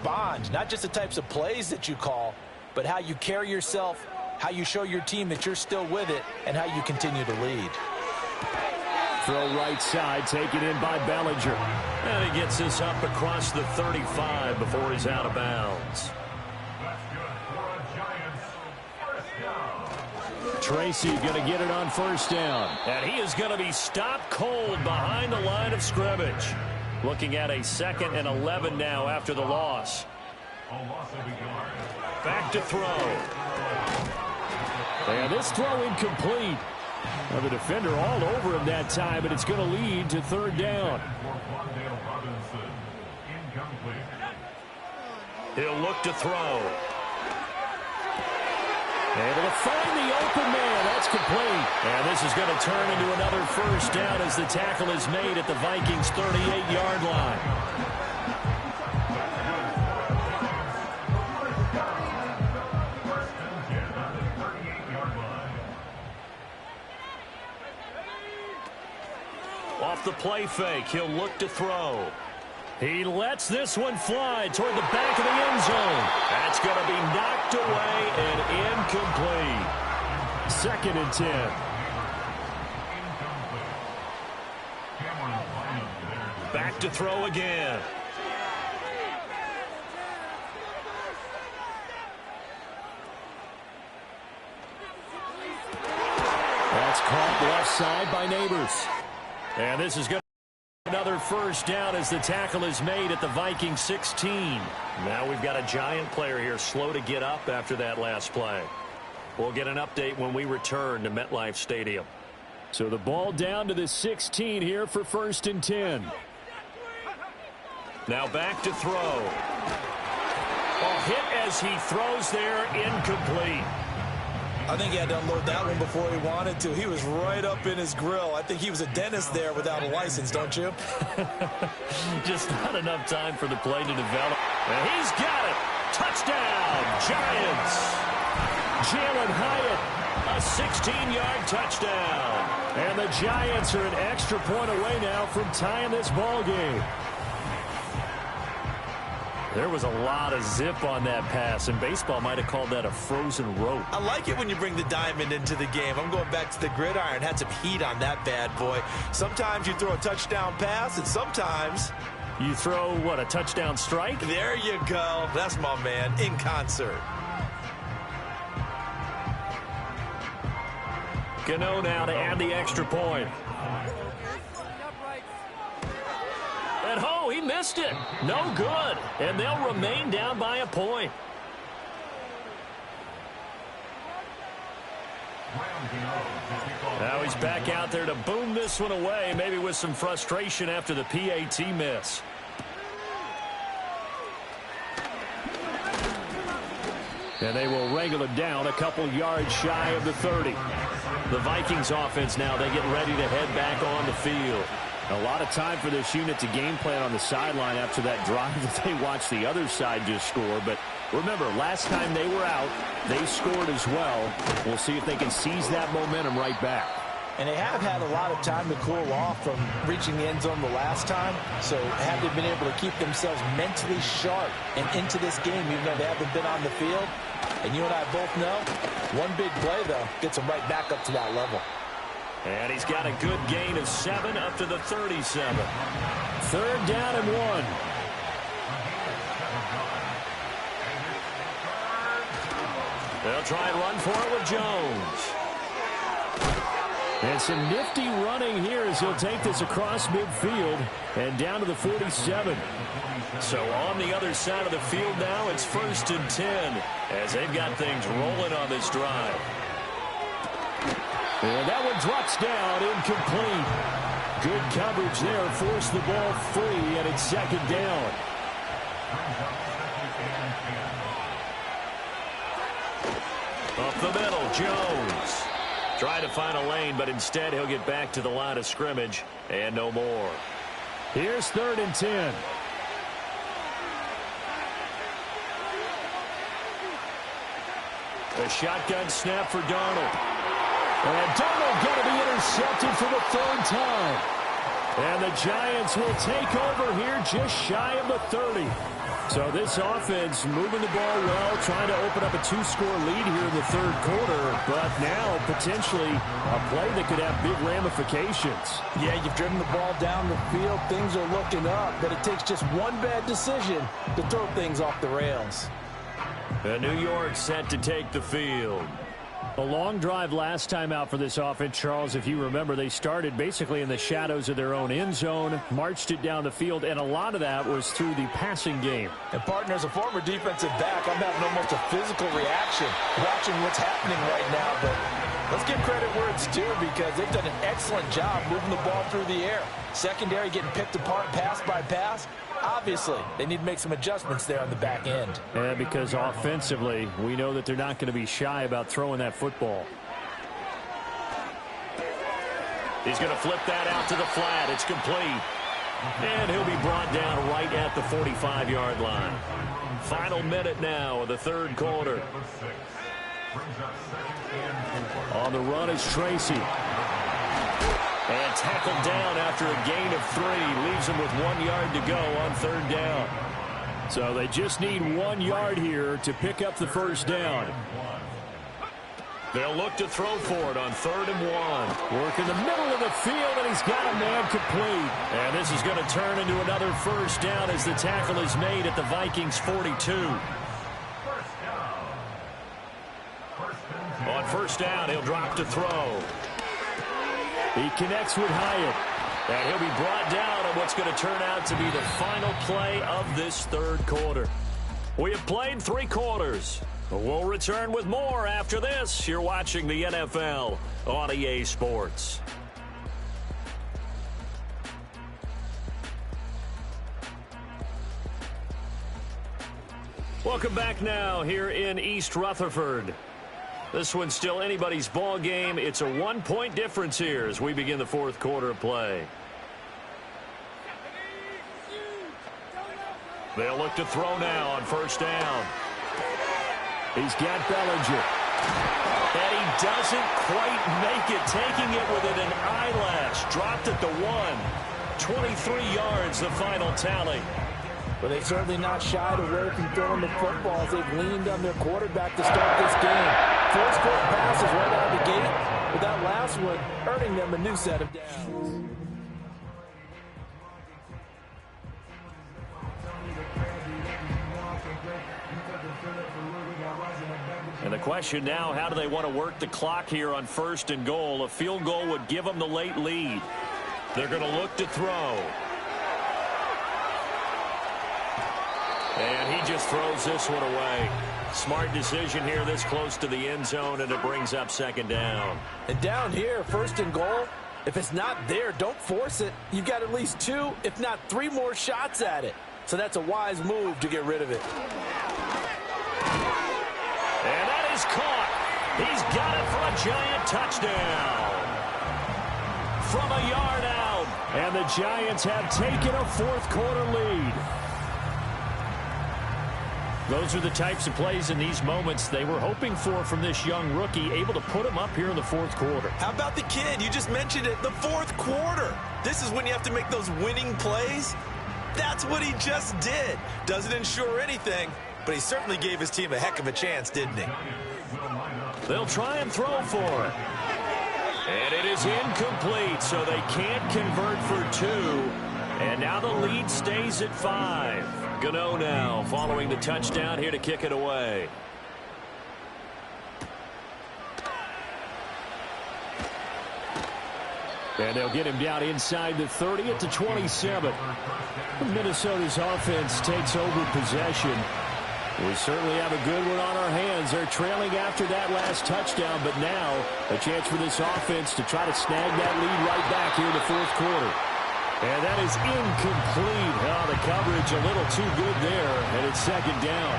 respond, not just the types of plays that you call, but how you carry yourself, how you show your team that you're still with it, and how you continue to lead. Throw right side, taken in by Bellinger. And he gets this up across the 35 before he's out of bounds. Tracy going to get it on first down. And he is going to be stopped cold behind the line of scrimmage. Looking at a 2nd and 11 now after the loss. Back to throw. And this throw incomplete. Now the defender all over him that time, and it's going to lead to 3rd down. He'll look to throw. Able to find the open man. That's complete. And this is going to turn into another first down as the tackle is made at the Vikings' 38-yard line. Off the play fake, he'll look to throw. He lets this one fly toward the back of the end zone. That's going to be knocked away and incomplete. 2nd and 10. Back to throw again. That's caught left side by Neighbors. And this is going to another first down as the tackle is made at the Vikings 16. Now we've got a Giant player here slow to get up after that last play. We'll get an update when we return to MetLife Stadium. So the ball down to the 16 here for 1st and 10. Now back to throw. Hit as he throws there, incomplete. I think he had to unload that one before he wanted to. He was right up in his grill. I think he was a dentist there without a license, don't you? Just not enough time for the play to develop. And he's got it. Touchdown, Giants. Jalen Hyatt, a 16-yard touchdown. And the Giants are an extra point away now from tying this ball game. There was a lot of zip on that pass, and baseball might have called that a frozen rope. I like it when you bring the diamond into the game. I'm going back to the gridiron. Had some heat on that bad boy. Sometimes you throw a touchdown pass, and sometimes you throw, what, a touchdown strike? There you go. That's my man, in concert. Gano now to add the extra point. And oh, he missed it. No good. And they'll remain down by a point. Now he's back out there to boom this one away, maybe with some frustration after the PAT miss. And they will wrangle it down a couple yards shy of the 30. The Vikings offense now, they get ready to head back on the field. A lot of time for this unit to game plan on the sideline after that drive that they watched the other side just score. But remember, last time they were out, they scored as well. We'll see if they can seize that momentum right back. And they have had a lot of time to cool off from reaching the end zone the last time. So have they been able to keep themselves mentally sharp and into this game, even though they haven't been on the field? And you and I both know, one big play, though, gets them right back up to that level. And he's got a good gain of 7 up to the 37. 3rd down and 1. They'll try and run for it with Jones. And some nifty running here as he'll take this across midfield and down to the 47. So on the other side of the field now, it's 1st and 10 as they've got things rolling on this drive. And that one drops down, incomplete. Good coverage there, forced the ball free, and it's 2nd down. Up the middle, Jones. Trying to find a lane, but instead he'll get back to the line of scrimmage, and no more. Here's 3rd and 10. A shotgun snap for Darnold. And Darnold going to be intercepted for the 3rd time. And the Giants will take over here just shy of the 30. So this offense moving the ball well, trying to open up a 2-score lead here in the third quarter, but now potentially a play that could have big ramifications. Yeah, you've driven the ball down the field. Things are looking up, but it takes just one bad decision to throw things off the rails. And New York set to take the field. A long drive last time out for this offense, Charles. If you remember, they started basically in the shadows of their own end zone, marched it down the field, and a lot of that was through the passing game. And, partner, as a former defensive back, I'm having almost a physical reaction watching what's happening right now. But let's give credit where it's due because they've done an excellent job moving the ball through the air. Secondary getting picked apart pass by pass. Obviously, they need to make some adjustments there on the back end. And because offensively, we know that they're not going to be shy about throwing that football. He's going to flip that out to the flat. It's complete. And he'll be brought down right at the 45-yard line. Final minute now of the third quarter. On the run is Tracy. And tackled down after a gain of 3. Leaves him with 1 yard to go on third down. So they just need 1 yard here to pick up the first down. They'll look to throw for it on 3rd and 1. Work in the middle of the field, and he's got a man complete. And this is going to turn into another first down as the tackle is made at the Vikings 42. On first down, he'll drop to throw. He connects with Hyatt. And he'll be brought down on what's going to turn out to be the final play of this third quarter. We have played 3 quarters. We'll return with more after this. You're watching the NFL on EA Sports. Welcome back now here in East Rutherford. This one's still anybody's ball game. It's a 1-point difference here as we begin the fourth quarter of play. They'll look to throw now on first down. He's got Bellinger. And he doesn't quite make it, taking it within an eyelash. Dropped at the 1. 23 yards, the final tally. But they've certainly not shied away from throwing the football as they've leaned on their quarterback to start this game. 4 scored passes right out of the gate, with that last one earning them a new set of downs. And the question now, how do they want to work the clock here on 1st and goal? A field goal would give them the late lead. They're going to look to throw. And he just throws this one away. Smart decision here this close to the end zone, and it brings up 2nd down. And down here, 1st and goal, if it's not there, don't force it. You've got at least 2, if not 3 more shots at it. So that's a wise move to get rid of it. And that is caught. He's got it for a giant touchdown. From a yard out. And the Giants have taken a fourth quarter lead. Those are the types of plays in these moments they were hoping for from this young rookie, able to put him up here in the fourth quarter. How about the kid? You just mentioned it, the fourth quarter. This is when you have to make those winning plays. That's what he just did. Doesn't ensure anything, but he certainly gave his team a heck of a chance, didn't he? They'll try and throw for it. And it is incomplete, so they can't convert for 2. And now the lead stays at 5. Gano now following the touchdown here to kick it away. And they'll get him down inside the 30 at the 27. Minnesota's offense takes over possession. We certainly have a good one on our hands. They're trailing after that last touchdown, but now a chance for this offense to try to snag that lead right back here in the fourth quarter. And that is incomplete. Oh, the coverage a little too good there, and it's 2nd down.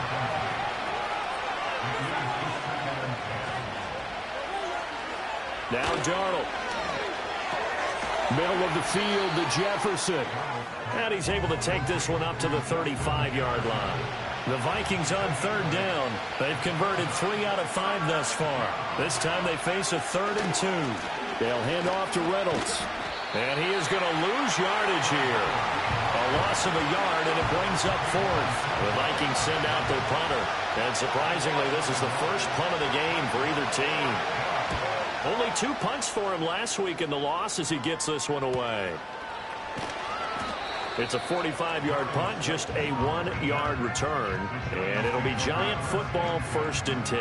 Now Darnold. Middle of the field to Jefferson. And he's able to take this one up to the 35-yard line. The Vikings on 3rd down. They've converted 3 out of 5 thus far. This time they face a 3rd and 2. They'll hand off to Reynolds. And he is going to lose yardage here. A loss of a yard, and it brings up fourth. The Vikings send out their punter. And surprisingly, this is the first punt of the game for either team. Only 2 punts for him last week in the loss as he gets this one away. It's a 45-yard punt, just a 1-yard return. And it'll be Giant football, 1st and 10.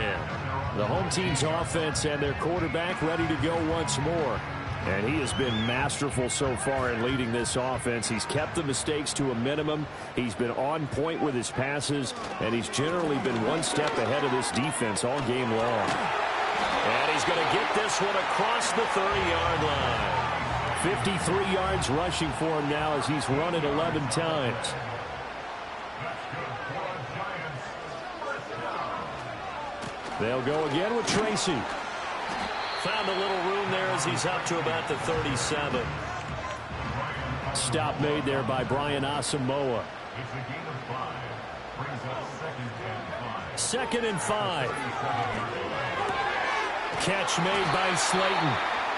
The home team's offense and their quarterback ready to go once more. And he has been masterful so far in leading this offense. He's kept the mistakes to a minimum. He's been on point with his passes, and he's generally been one step ahead of this defense all game long. And he's going to get this one across the 30-yard line. 53 yards rushing for him now as he's run it 11 times. They'll go again with Tracy. Found a little room there as he's up to about the 37. Stop made there by Brian Asamoah. 2nd and 5. Catch made by Slayton.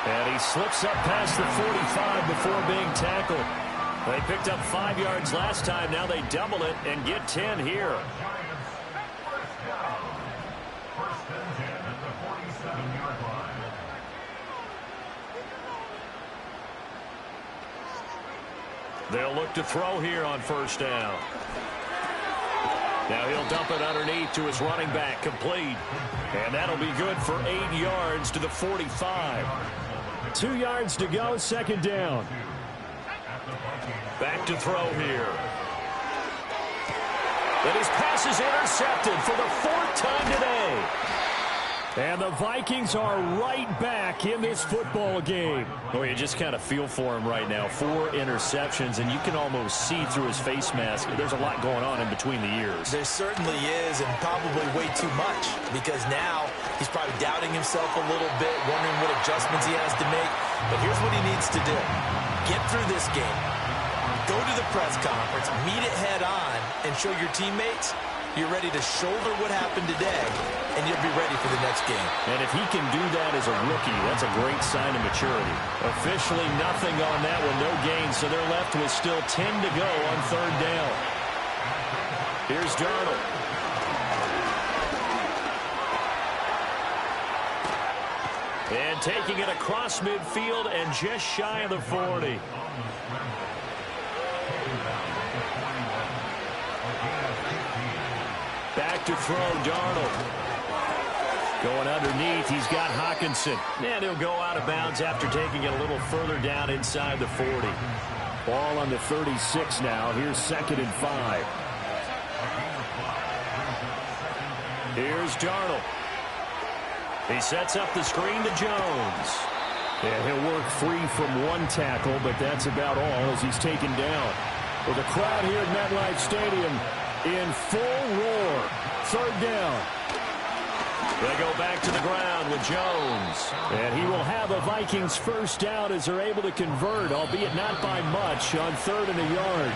And he slips up past the 45 before being tackled. They picked up 5 yards last time. Now they double it and get 10 here. They'll look to throw here on 1st down. Now he'll dump it underneath to his running back, complete. And that'll be good for 8 yards to the 45. 2 yards to go, 2nd down. Back to throw here. And his pass is intercepted for the 4th time today. And the Vikings are right back in this football game. Oh, you just kind of feel for him right now. 4 interceptions, and you can almost see through his face mask. There's a lot going on in between the ears. There certainly is, and probably way too much, because now he's probably doubting himself a little bit, wondering what adjustments he has to make. But here's what he needs to do. Get through this game. Go to the press conference, meet it head on, and show your teammates you're ready to shoulder what happened today, and you'll be ready for the next game. And if he can do that as a rookie, that's a great sign of maturity. Officially nothing on that one, no gain, so they're left with still 10 to go on 3rd down. Here's Darnold. And taking it across midfield and just shy of the 40. Back to throw, Darnold. Going underneath, he's got Hockenson. And he'll go out of bounds after taking it a little further down inside the 40. Ball on the 36 now. Here's 2nd and 5. Here's Darnold. He sets up the screen to Jones. And he'll work free from 1 tackle, but that's about all as he's taken down. With a crowd here at MetLife Stadium in full roar. 3rd down. They go back to the ground with Jones. And he will have a Vikings 1st down as they're able to convert, albeit not by much, on 3rd and a yard.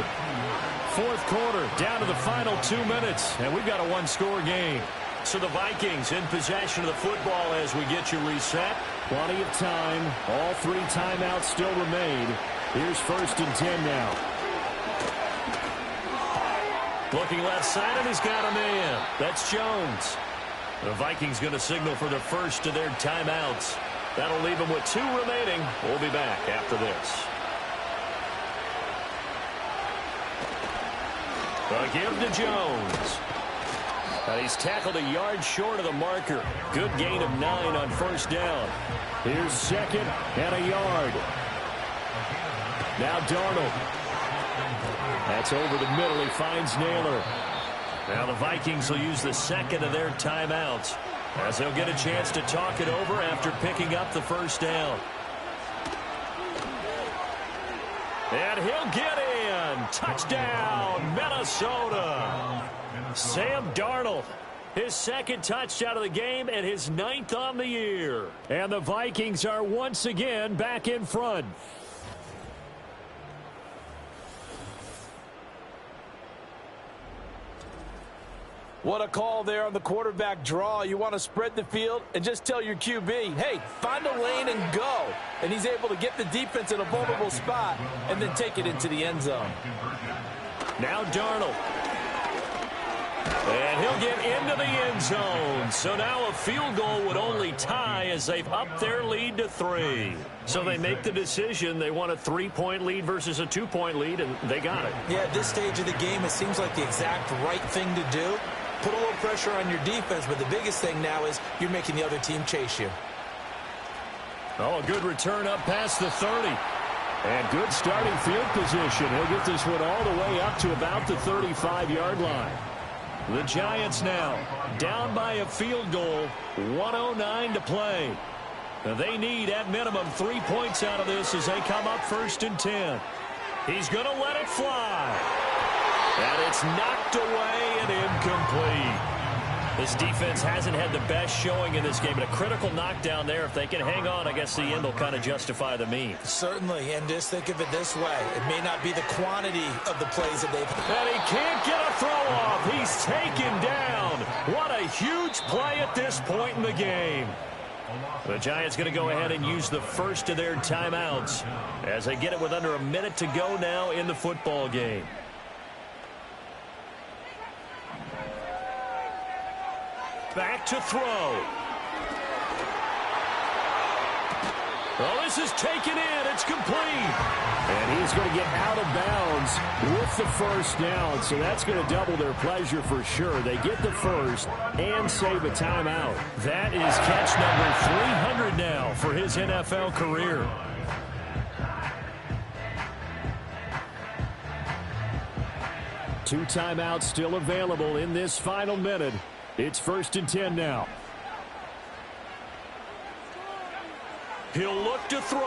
4th quarter, down to the final 2 minutes, and we've got a 1-score game. So the Vikings in possession of the football as we get you reset. Plenty of time. All 3 timeouts still remain. Here's 1st and 10 now. Looking left side, and he's got a man. That's Jones. The Vikings going to signal for the first of their timeouts. That'll leave them with 2 remaining. We'll be back after this. A give to Jones. And he's tackled a yard short of the marker. Good gain of 9 on 1st down. Here's 2nd and a yard. Now Darnold. That's over the middle. He finds Naylor. Now the Vikings will use the 2nd of their timeouts as they'll get a chance to talk it over after picking up the 1st down. And he'll get in. Touchdown, Minnesota. Sam Darnold, his 2nd touchdown of the game and his 9th on the year. And the Vikings are once again back in front. What a call there on the quarterback draw. You want to spread the field and just tell your QB, hey, find a lane and go. And he's able to get the defense in a vulnerable spot and then take it into the end zone. Now Darnold. And he'll get into the end zone. So now a field goal would only tie as they've upped their lead to 3. So they make the decision. They want a 3-point lead versus a 2-point lead, and they got it. Yeah, at this stage of the game, it seems like the exact right thing to do. Put a little pressure on your defense, but the biggest thing now is you're making the other team chase you. Oh, a good return up past the 30. And good starting field position. He'll get this one all the way up to about the 35-yard line. The Giants now down by a field goal, 1:09 to play. They need at minimum 3 points out of this as they come up 1st and 10. He's going to let it fly. And it's knocked away and incomplete. This defense hasn't had the best showing in this game, but a critical knockdown there. If they can hang on, I guess the end will kind of justify the means. Certainly, and just think of it this way. It may not be the quantity of the plays that they've... And he can't get a throw off. He's taken down. What a huge play at this point in the game. The Giants going to go ahead and use the first of their timeouts as they get it with under a minute to go now in the football game. Back to throw. Oh, this is taken in. It's complete. And he's going to get out of bounds with the first down. So that's going to double their pleasure for sure. They get the first and save a timeout. That is catch number 300 now for his NFL career. Two timeouts still available in this final minute. It's 1st and 10 now. He'll look to throw.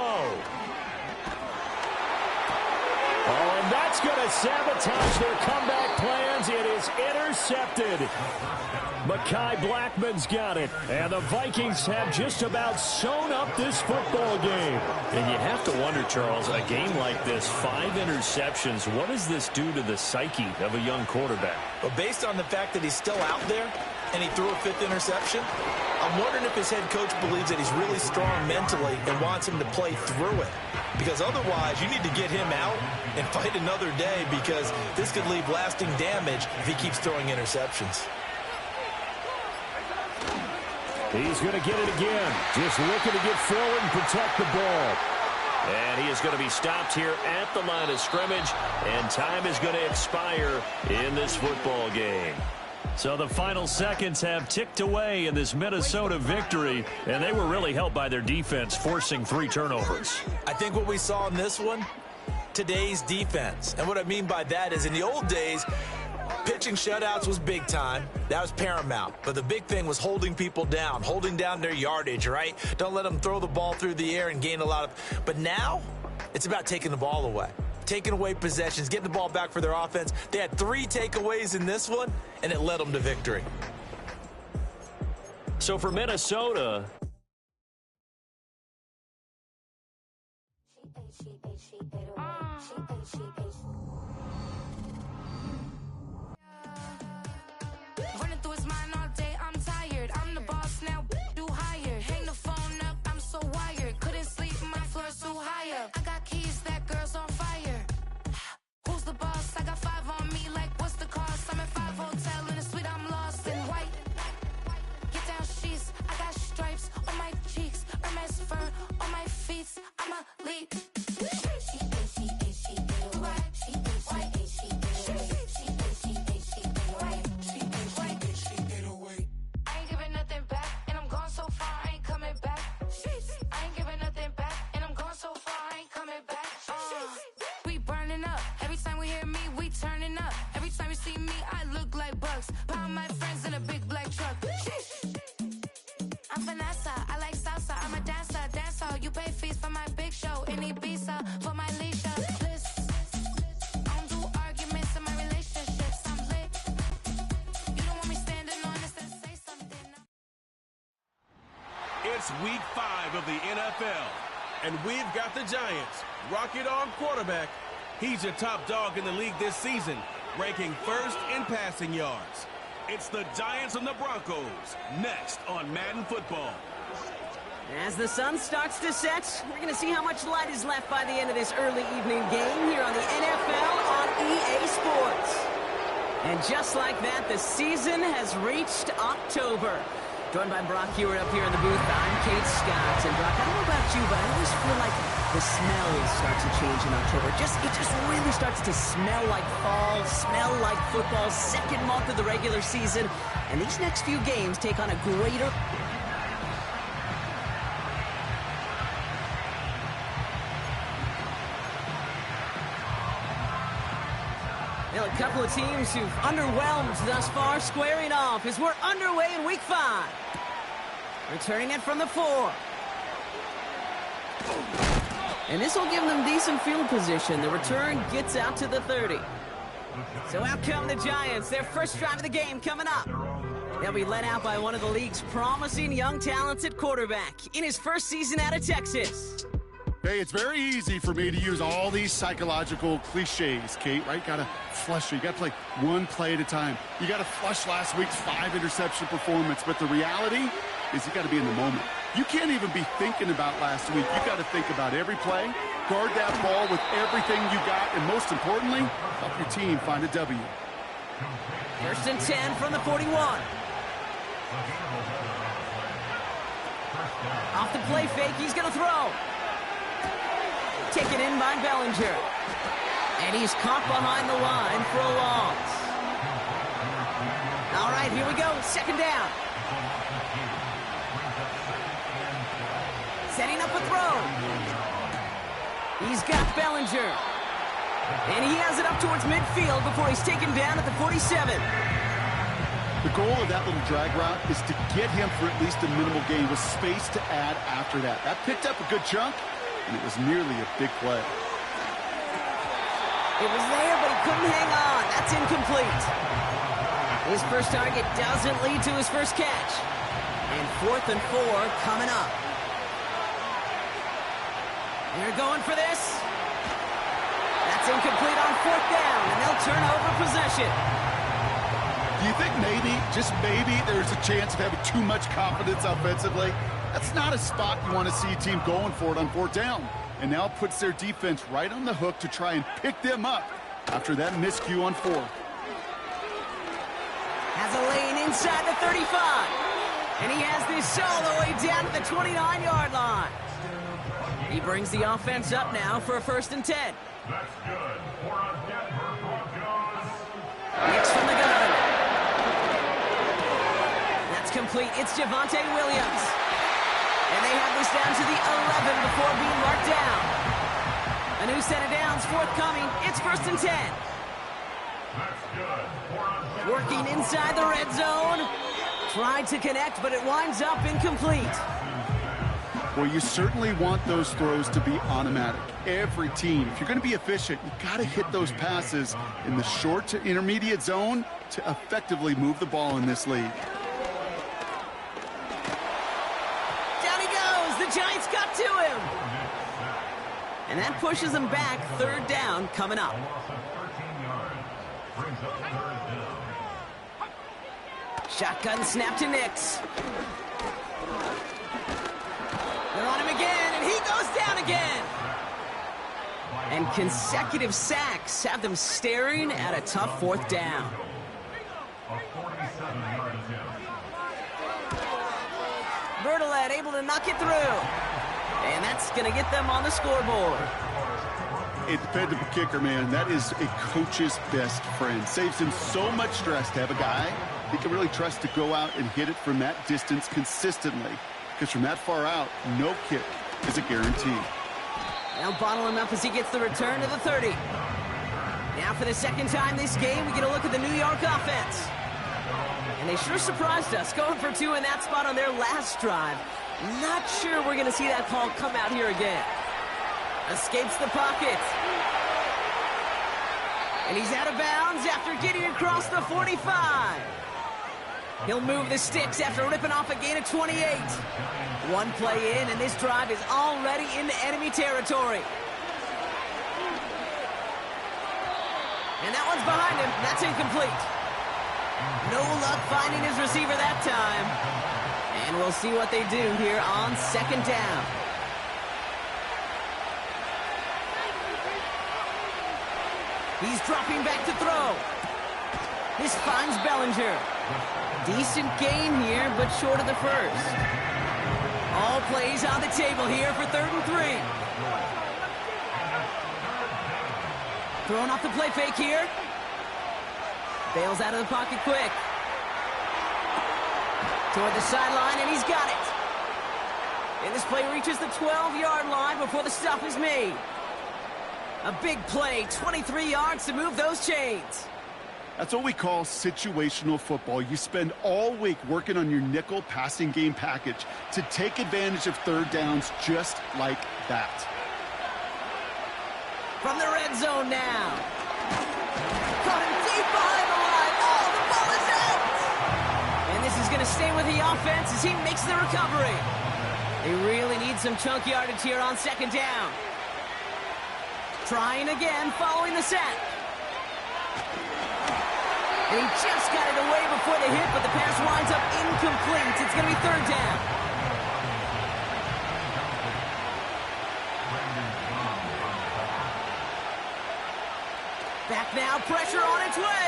Oh, and that's going to sabotage their comeback plans. It is intercepted. Mekhi Blackman's got it. And the Vikings have just about sewn up this football game. And you have to wonder, Charles, a game like this, 5 interceptions, what does this do to the psyche of a young quarterback? Well, based on the fact that he's still out there and he threw a 5th interception, I'm wondering if his head coach believes that he's really strong mentally and wants him to play through it. Because otherwise, you need to get him out and fight another day, because this could leave lasting damage if he keeps throwing interceptions. He's going to get it again. Just looking to get forward and protect the ball. And he is going to be stopped here at the line of scrimmage, and time is going to expire in this football game. So the final seconds have ticked away in this Minnesota victory, and they were really helped by their defense, forcing 3 turnovers. I think what we saw in this one, today's defense. And what I mean by that is, in the old days, pitching shutouts was big time. That was paramount. But the big thing was holding people down, holding down their yardage, right? Don't let them throw the ball through the air and gain a lot of... But now, it's about taking the ball away. Taking away possessions, getting the ball back for their offense. They had 3 takeaways in this one, and it led them to victory. So for Minnesota... Running through his mind all day, I'm tired. I'm the boss now, do higher. Hang the phone up, I'm so wired. Couldn't sleep, my floor's too higher. I got keys, that girl's on fire. Who's the boss? I got 5 on me, like what's the cost? I'm at 5 hotel in a suite, I'm lost in white. Get down sheets, I got stripes on my cheeks. Hermes fur on my feet, I'm a leap. It's week 5 of the NFL, and we've got the Giants. Rocket on quarterback. He's your top dog in the league this season, ranking 1st in passing yards. It's the Giants and the Broncos, next on Madden Football. As the sun starts to set, we're going to see how much light is left by the end of this early evening game here on the NFL on EA Sports. And just like that, the season has reached October. Joined by Brock Hewitt up here in the booth, I'm Kate Scott. And Brock, I don't know about you, but I always feel like the smells start to change in October. It just really starts to smell like fall, smell like football, second month of the regular season. And these next few games take on a greater... A couple of teams who've underwhelmed thus far squaring off as we're underway in week 5. Returning it from the 4. And this will give them decent field position. The return gets out to the 30. So out come the Giants. Their first drive of the game coming up. They'll be led out by one of the league's promising young talents at quarterback in his first season out of Texas. Hey, it's very easy for me to use all these psychological cliches, Kate, right? Got to flush it. You got to play one play at a time. You got to flush last week's 5-interception performance, but the reality is you got to be in the moment. You can't even be thinking about last week. You got to think about every play, guard that ball with everything you got, and most importantly, help your team find a W. First and 10 from the 41. Off the play fake, he's going to throw. Taken in by Bellinger. And he's caught behind the line for a loss. All right, here we go. Second down. Setting up a throw. He's got Bellinger. And he has it up towards midfield before he's taken down at the 47. The goal of that little drag route is to get him for at least a minimal gain with space to add after that. That picked up a good chunk. And it was nearly a big play. It was there, but he couldn't hang on. That's incomplete. His first target doesn't lead to his first catch. And 4th and 4 coming up. They're going for this. That's incomplete on 4th down, and they'll turn over possession. Do you think maybe, just maybe, there's a chance of having too much confidence offensively? That's not a spot you want to see a team going for it on 4th down. And now it puts their defense right on the hook to try and pick them up after that miscue on 4th. Has a lane inside the 35. And he has this all the way down to the 29-yard line. He brings the offense up now for a 1st and 10. That's good for a Denver Broncos. Next from the gun. That's complete. It's Javonte Williams. And they have this down to the 11 before being marked down. A new set of downs forthcoming. It's 1st and 10. That's good. Working inside the red zone. Tried to connect, but it winds up incomplete. Well, you certainly want those throws to be automatic. Every team, if you're going to be efficient, you got to hit those passes in the short to intermediate zone to effectively move the ball in this league. The Giants got to him. And that pushes them back. 3rd down coming up. Shotgun snap to Nix. They're on him again, and he goes down again. And consecutive sacks have them staring at a tough 4th down. Bertolet able to knock it through. And that's going to get them on the scoreboard. A dependable kicker, man. That is a coach's best friend. Saves him so much stress to have a guy he can really trust to go out and hit it from that distance consistently. Because from that far out, no kick is a guarantee. They'll bottle him up as he gets the return to the 30. Now for the second time this game, we get a look at the New York offense. And they sure surprised us, going for 2 in that spot on their last drive. Not sure we're going to see that call come out here again. Escapes the pocket. And he's out of bounds after getting across the 45. He'll move the sticks after ripping off a gain of 28. One play in, and this drive is already into enemy territory. And that one's behind him. That's incomplete. No luck finding his receiver that time. And we'll see what they do here on second down. He's dropping back to throw. This finds Bellinger. Decent gain here, but short of the first. All plays on the table here for 3rd and 3. Throwing off the play fake here. Bails out of the pocket quick. Toward the sideline, and he's got it. And this play reaches the 12-yard line before the stop is made. A big play, 23 yards to move those chains. That's what we call situational football. You spend all week working on your nickel passing game package to take advantage of 3rd downs just like that. From the red zone now. Caught him deep behind the line. Oh, the ball is out! And this is going to stay with the offense as he makes the recovery. They really need some chunk yardage here on 2nd down. Trying again following the sack. And he just got it away before the hit, but the pass winds up incomplete. It's going to be 3rd down. Back now, pressure on its way.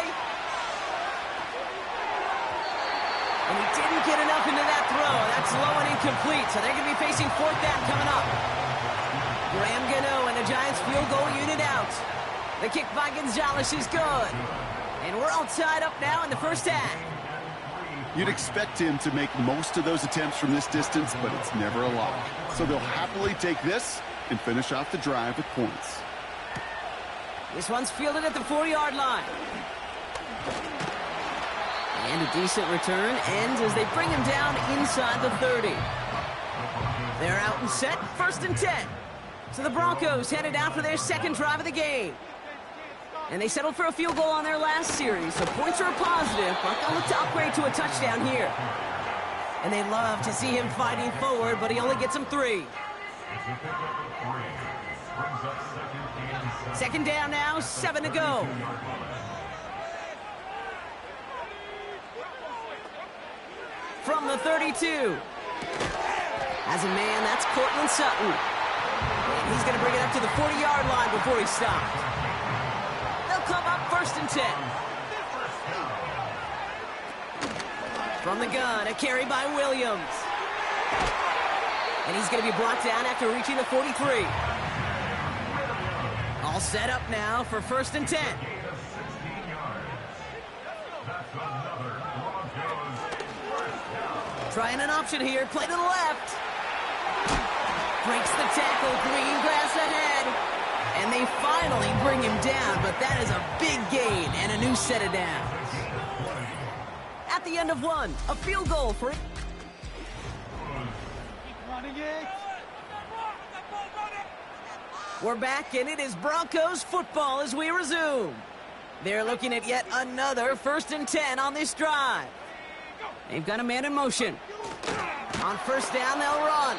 And he didn't get enough into that throw. That's low and incomplete, so they're going to be facing 4th down coming up. Graham Gano and the Giants field goal unit out. The kick by Gonzalez is good. And we're all tied up now in the first half. You'd expect him to make most of those attempts from this distance, but it's never a lock. So they'll happily take this and finish off the drive with points. This one's fielded at the 4-yard line. And a decent return ends as they bring him down inside the 30. They're out and set, 1st and 10. So the Broncos headed out for their 2nd drive of the game. And they settled for a field goal on their last series, so points are a positive, but they'll look to upgrade to a touchdown here. And they love to see him fighting forward, but he only gets them 3. 2nd down now, 7 to go. From the 32. As a man, that's Cortland Sutton. And he's going to bring it up to the 40-yard line before he stops. They'll come up 1st and 10. From the gun, a carry by Williams. And he's going to be brought down after reaching the 43. All set up now for 1st and 10. Trying an option here, play to the left. Breaks the tackle, green grass ahead. And they finally bring him down, but that is a big gain and a new set of downs. At the end of one, a field goal for... We're back, and it is Broncos football as we resume. They're looking at yet another 1st and 10 on this drive. They've got a man in motion. On 1st down, they'll run.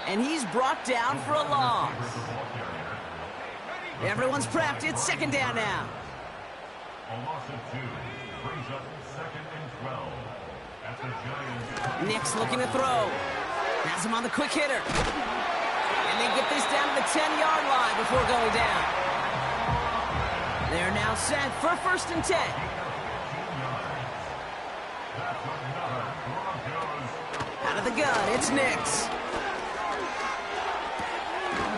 And he's brought down for a loss. Everyone's prepped. It's 2nd down now. A loss of 2 brings up 2nd and 12 at the Giants. Nick's looking to throw. Has him on the quick hitter. And they get this down to the 10-yard line before going down. They're now set for 1st and 10. Out of the gun, it's Nix.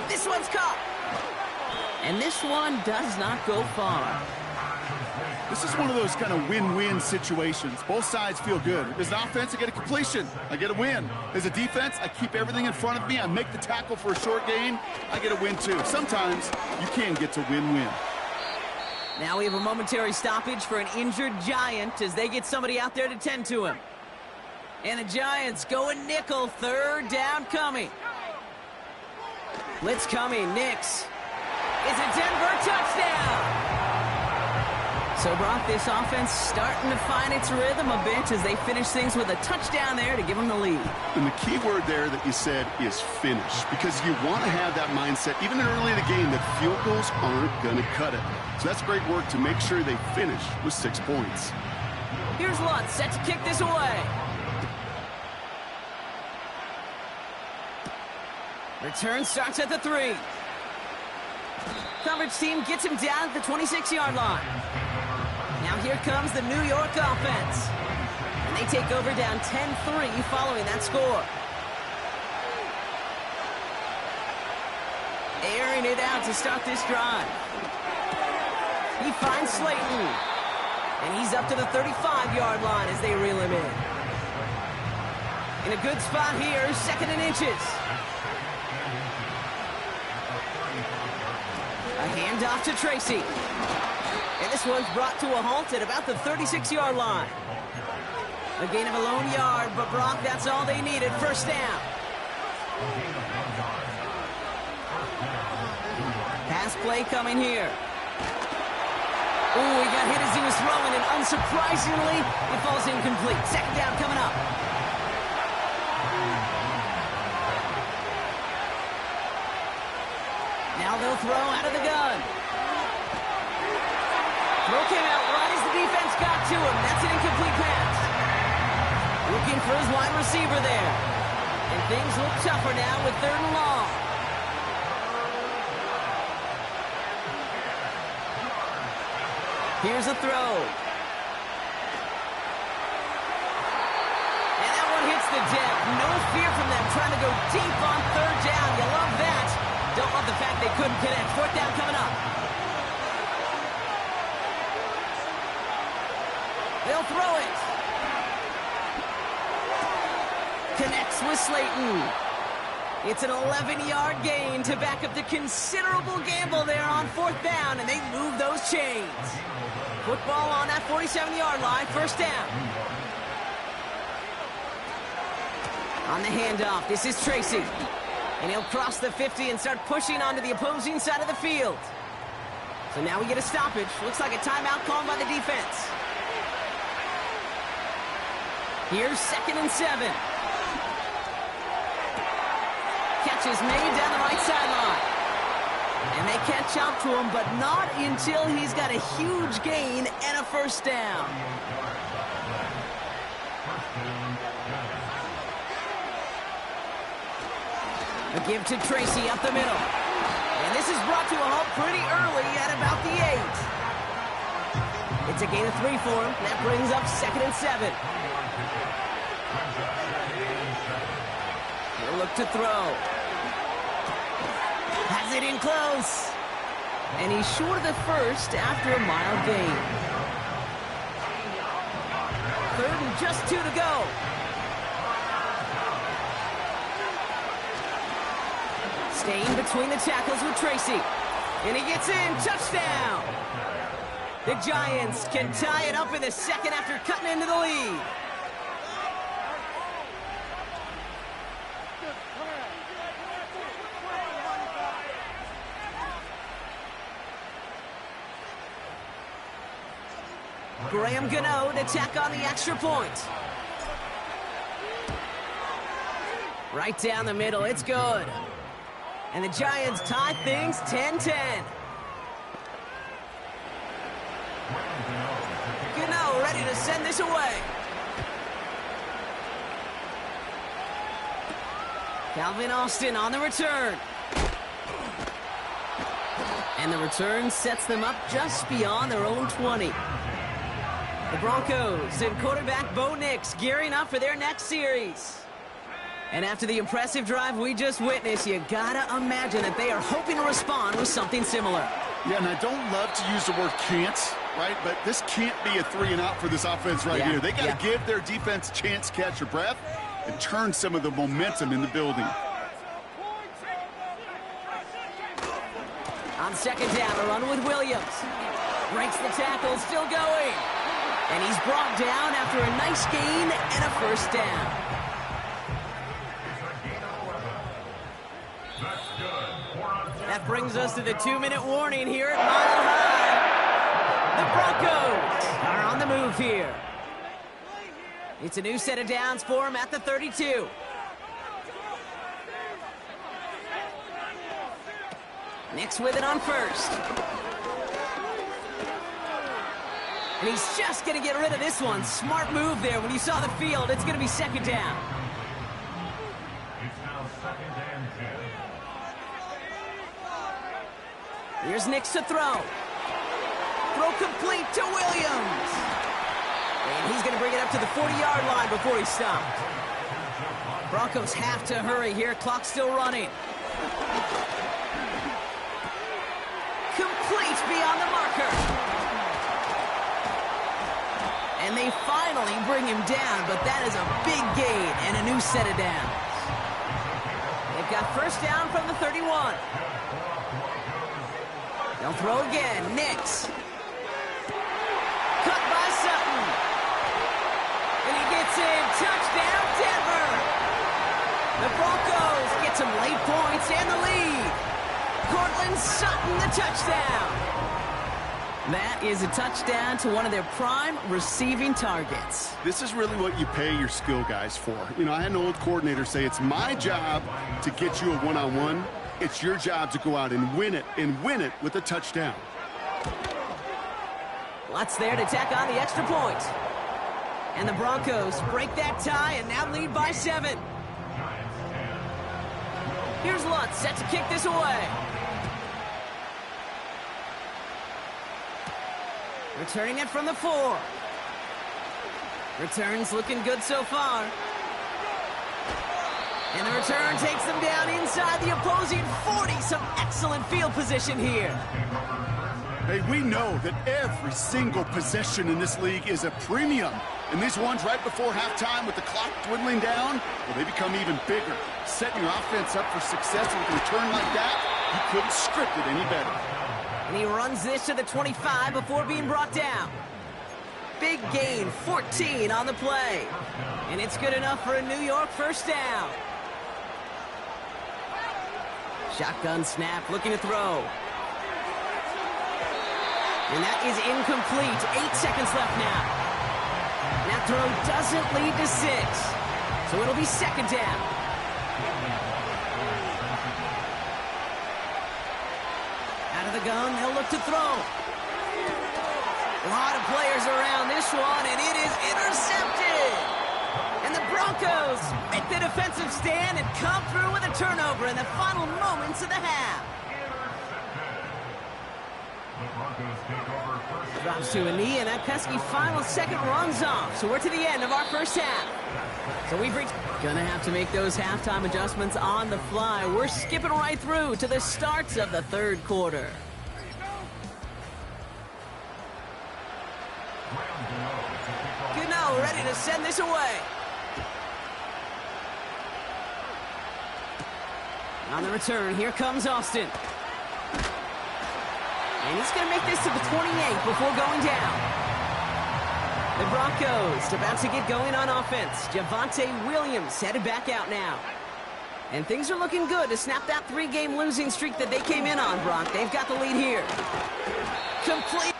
This one's caught. And this one does not go far. This is one of those kind of win-win situations. Both sides feel good. As an offense, I get a completion. I get a win. As a defense, I keep everything in front of me. I make the tackle for a short gain. I get a win, too. Sometimes you can get to win-win. Now we have a momentary stoppage for an injured Giant as they get somebody out there to tend to him. And the Giants going nickel, 3rd down coming. Blitz coming, Nix. It's a Denver touchdown. So, Brock, this offense starting to find its rhythm a bit as they finish things with a touchdown there to give them the lead. And the key word there that you said is finish, because you want to have that mindset, even early in the game, that field goals aren't going to cut it. So that's great work to make sure they finish with 6 points. Here's Lutz set to kick this away. Return starts at the 3. Coverage team gets him down at the 26-yard line. Now here comes the New York offense. And they take over down 10-3 following that score. Airing it out to start this drive. He finds Slayton. And he's up to the 35-yard line as they reel him in. In a good spot here, 2nd and inches. A handoff to Tracy. And this one's brought to a halt at about the 36-yard line. A gain of a lone yard, but Brock, that's all they needed. First down. Pass play coming here. Ooh, he got hit as he was throwing, and unsurprisingly, it falls incomplete. 2nd down coming up. Now they'll throw out of the gun. Throw came out right as the defense got to him. That's an incomplete pass. Looking for his wide receiver there. And things look tougher now with 3rd and long. Here's a throw. And that one hits the deck. No fear from them trying to go deep on 3rd down. You love that. Don't love the fact they couldn't connect. 4th down coming up. They'll throw it. Connects with Slayton. It's an 11-yard gain to back up the considerable gamble there on 4th down, and they move those chains. Football on that 47-yard line, 1st down. On the handoff, this is Tracy. And he'll cross the 50 and start pushing onto the opposing side of the field. So now we get a stoppage. Looks like a timeout called by the defense. Here's 2nd and 7. Catch is made down the right sideline. And they catch up to him, but not until he's got a huge gain and a 1st down. A give to Tracy up the middle. And this is brought to a halt pretty early at about the 8. It's a gain of 3 for him. That brings up 2nd and 7. He'll look to throw. Has it in close. And he's short of the 1st after a mild gain. 3rd and just 2 to go. Staying between the tackles with Tracy. And he gets in. Touchdown. The Giants can tie it up in the 2nd after cutting into the lead. Graham Gano to tack on the extra point. Right down the middle. It's good. And the Giants tie things 10-10. Gano ready to send this away. Calvin Austin on the return. And the return sets them up just beyond their own 20. The Broncos and quarterback Bo Nix gearing up for their next series. And after the impressive drive we just witnessed, you gotta imagine that they are hoping to respond with something similar. Yeah, and I don't love to use the word can't, right? But this can't be a 3 and out for this offense right here. They got to give their defense a chance to catch their breath and turn some of the momentum in the building. On 2nd down, a run with Williams. Breaks the tackle, still going. And he's brought down after a nice gain and a 1st down. That brings us to the 2-minute warning here at Mile High. The Broncos are on the move here. It's a new set of downs for him at the 32. Nix with it on 1st. And he's just going to get rid of this one. Smart move there. When you saw the field, it's going to be second down. It's now second and 10. Here's Nix to throw. Throw complete to Williams. And he's going to bring it up to the 40-yard line before he's stopped. Broncos have to hurry here. Clock's still running. Complete beyond the marker. And they finally bring him down, but that is a big gain and a new set of downs. They've got first down from the 31. They'll throw again. Nix. Cut by Sutton. And he gets in. Touchdown, Denver. The Broncos get some late points and the lead. Cortland Sutton, the touchdown. That is a touchdown to one of their prime receiving targets. This is really what you pay your skill guys for. You know, I had an old coordinator say it's my job to get you a one-on-one. It's your job to go out and win it with a touchdown. Lutz there to tack on the extra point. And the Broncos break that tie and now lead by 7. Here's Lutz set to kick this away. Returning it from the 4. Returns looking good so far. And the return takes them down inside the opposing 40. Some excellent field position here. Hey, we know that every single possession in this league is a premium. And these ones right before halftime with the clock dwindling down, well, they become even bigger. Setting your offense up for success with a return like that, you couldn't script it any better. And he runs this to the 25 before being brought down. Big gain, 14 on the play. And it's good enough for a New York first down. Shotgun snap, looking to throw. And that is incomplete. 8 seconds left now. That throw doesn't lead to 6. So it'll be second down. Out of the gun, they'll look to throw. A lot of players around this one, and it is intercepted. And the Broncos make the defensive stand and come through with a turnover in the final moments of the half. Drops to a knee, and that pesky final second runs off. So we're to the end of our first half. So we've reached... Gonna have to make those halftime adjustments on the fly. We're skipping right through to the starts of the third quarter. Gano ready to send this away. On the return, here comes Austin. And he's going to make this to the 28 before going down. The Broncos about to get going on offense. Javonte Williams headed back out now. And things are looking good to snap that 3-game losing streak that they came in on, Brock. They've got the lead here. Complete